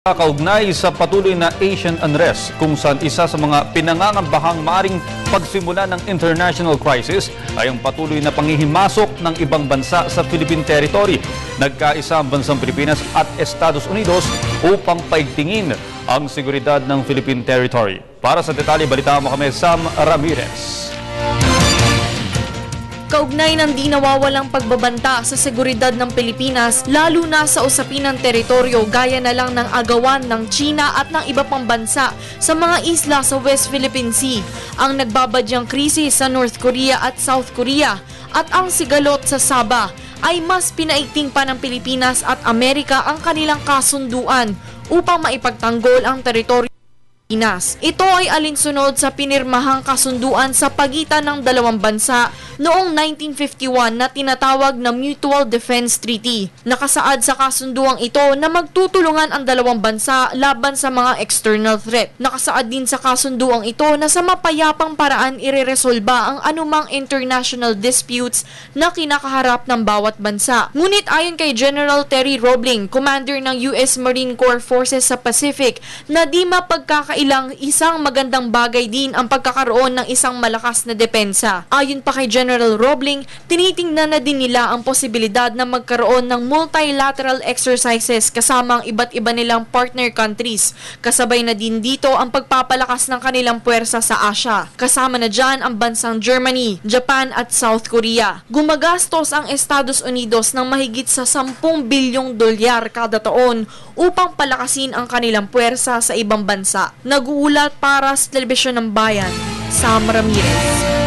Kaugnay sa patuloy na Asian unrest kung saan isa sa mga pinangangambahang maring pagsimula ng international crisis ay ang patuloy na panghihimasok ng ibang bansa sa Philippine territory. Nagkaisa ang bansang Pilipinas at Estados Unidos upang paigtingin ang seguridad ng Philippine territory. Para sa detalye, balitaan mo kami Sam Ramirez. Kaugnay ng di nawawalang pagbabanta sa seguridad ng Pilipinas, lalo na sa usapin ng teritoryo gaya na lang ng agawan ng China at ng iba pang bansa sa mga isla sa West Philippine Sea, ang nagbabadyang krisis sa North Korea at South Korea at ang sigalot sa Sabah, ay mas pinaigting pa ng Pilipinas at Amerika ang kanilang kasunduan upang maipagtanggol ang teritoryo. Ito ay alinsunod sa pinirmahang kasunduan sa pagitan ng dalawang bansa noong 1951 na tinatawag na Mutual Defense Treaty. Nakasaad sa kasunduang ito na magtutulungan ang dalawang bansa laban sa mga external threat. Nakasaad din sa kasunduang ito na sa mapayapang paraan ireresolba ang anumang international disputes na kinakaharap ng bawat bansa. Ngunit ayon kay General Terry Roebling, Commander ng US Marine Corps Forces sa Pacific, na di mapagkakailang isang magandang bagay din ang pagkakaroon ng isang malakas na depensa. Ayon pa kay General Roebling, tinitingnan na din nila ang posibilidad na magkaroon ng multilateral exercises kasama ang iba't iba nilang partner countries. Kasabay na din dito ang pagpapalakas ng kanilang puwersa sa Asia. Kasama na dyan ang bansang Germany, Japan at South Korea. Gumagastos ang Estados Unidos ng mahigit sa 10 bilyong dolyar kada taon upang palakasin ang kanilang puwersa sa ibang bansa. Nag-uulat para sa Telebisyon ng Bayan, Sam Ramirez.